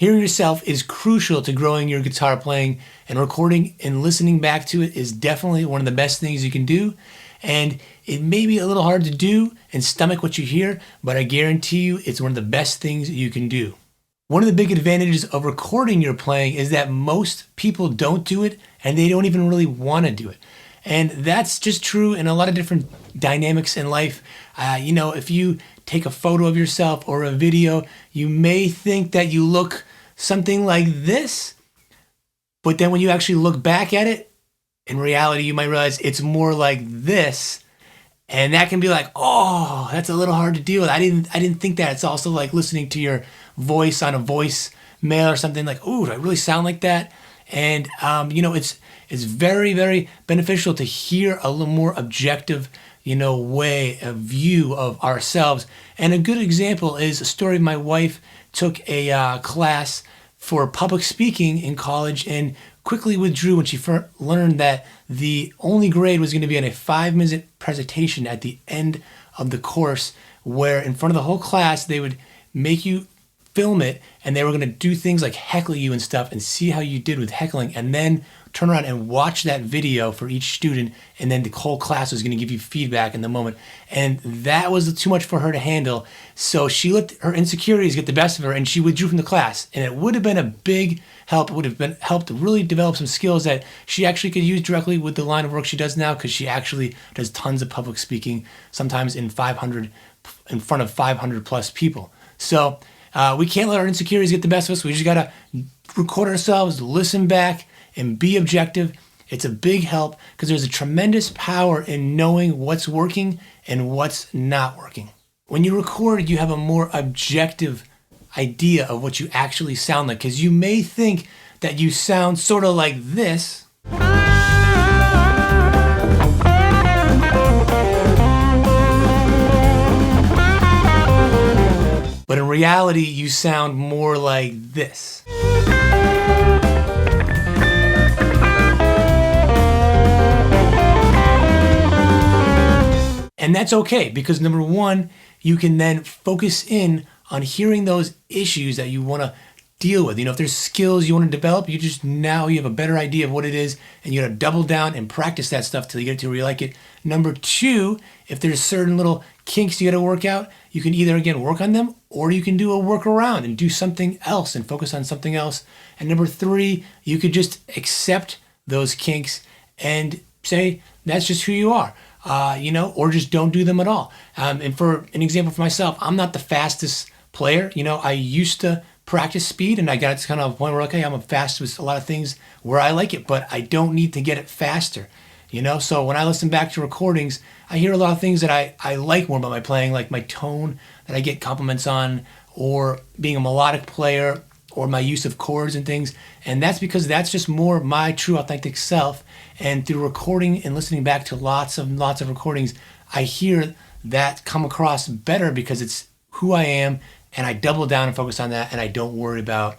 Hearing yourself is crucial to growing your guitar playing, and recording and listening back to it is definitely one of the best things you can do. And it may be a little hard to do and stomach what you hear, but I guarantee you it's one of the best things you can do. One of the big advantages of recording your playing is that most people don't do it, and they don't even really want to do it. And that's just true in a lot of different dynamics in life. If you take a photo of yourself or a video, you may think that you look something like this, but then when you actually look back at it, in reality, you might realize it's more like this. And that can be like, oh, that's a little hard to deal with. I didn't think that. It's also like listening to your voice on a voice mail or something like, oh, do I really sound like that? And, it's very, very beneficial to hear a little more objective, way, a view of ourselves. And a good example is a story. My wife took a class for public speaking in college and quickly withdrew when she learned that the only grade was going to be on a 5-minute presentation at the end of the course, where in front of the whole class, they would make you film it, and they were going to do things like heckle you and stuff and see how you did with heckling, and then turn around and watch that video for each student, and then the whole class was going to give you feedback in the moment. And that was too much for her to handle, so she let her insecurities get the best of her, and she withdrew from the class. And it would have been a big help. It would have been helped to really develop some skills that she actually could use directly with the line of work she does now, because she actually does tons of public speaking, sometimes in front of 500 plus people. So we can't let our insecurities get the best of us. We just got to record ourselves, listen back, and be objective. It's a big help because there's a tremendous power in knowing what's working and what's not working. When you record, you have a more objective idea of what you actually sound like, because you may think that you sound sort of like this, but in reality, you sound more like this. And that's okay, because number one, you can then focus in on hearing those issues that you want to deal with. If there's skills you want to develop, you have a better idea of what it is, and you got to double down and practice that stuff till you get it to where you like it. Number two, if there's certain little kinks you got to work out, you can either, again, work on them, or you can do a workaround and do something else and focus on something else. And number three, you could just accept those kinks and say, that's just who you are. Or just don't do them at all. And for an example for myself, I'm not the fastest player. I used to practice speed, and I got to kind of a point where, okay, I'm fast with a lot of things where I like it, but I don't need to get it faster. So when I listen back to recordings, I hear a lot of things that I like more about my playing, like my tone that I get compliments on, or being a melodic player, or my use of chords and things. And that's because that's just more my true authentic self. And through recording and listening back to lots of recordings, I hear that come across better because it's who I am, and I double down and focus on that, and I don't worry about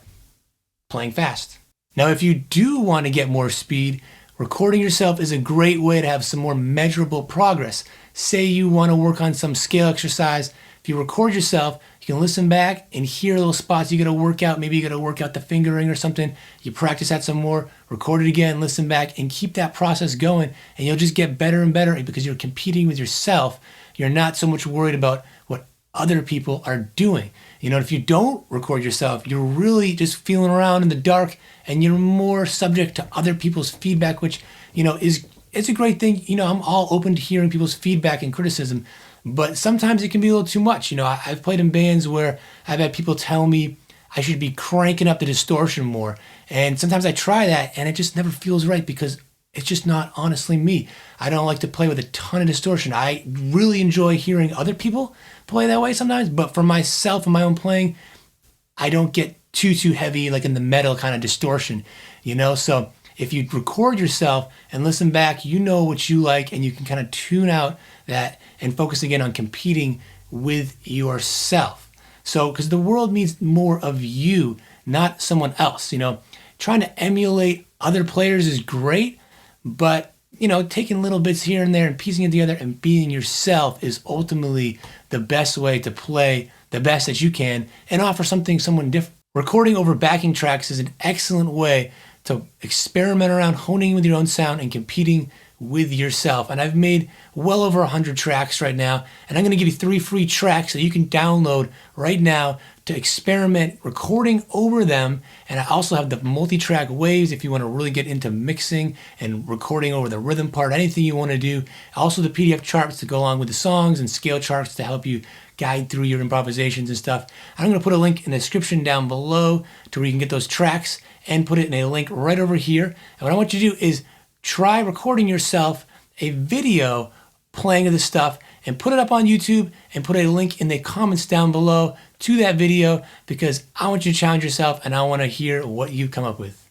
playing fast. Now, if you do want to get more speed, recording yourself is a great way to have some more measurable progress. Say you want to work on some scale exercise. If you record yourself, you can listen back and hear little spots you got to work out. Maybe you got to work out the fingering or something. You practice that some more, record it again, listen back, and keep that process going. And you'll just get better and better because you're competing with yourself. You're not so much worried about what other people are doing. If you don't record yourself, you're really just feeling around in the dark, and you're more subject to other people's feedback, which, it's a great thing. I'm all open to hearing people's feedback and criticism. But sometimes it can be a little too much. I've played in bands where I've had people tell me I should be cranking up the distortion more. And sometimes I try that, and it just never feels right because it's just not honestly me. I don't like to play with a ton of distortion. I really enjoy hearing other people play that way sometimes, but for myself and my own playing, I don't get too heavy, like in the metal kind of distortion, So if you record yourself and listen back, you know what you like, and you can kind of tune out that and focus again on competing with yourself. So, because the world needs more of you, not someone else. Trying to emulate other players is great, but taking little bits here and there and piecing it together and being yourself is ultimately the best way to play the best that you can and offer something someone different. Recording over backing tracks is an excellent way to experiment around honing with your own sound and competing with yourself. And I've made well over 100 tracks right now, and I'm going to give you 3 free tracks that you can download right now to experiment recording over them. And I also have the multi-track waves if you want to really get into mixing and recording over the rhythm part, anything you want to do. Also the PDF charts to go along with the songs and scale charts to help you guide through your improvisations and stuff. I'm going to put a link in the description down below to where you can get those tracks and put it in a link right over here. And what I want you to do is try recording yourself a video playing of this stuff and put it up on YouTube and put a link in the comments down below to that video, because I want you to challenge yourself and I want to hear what you come up with.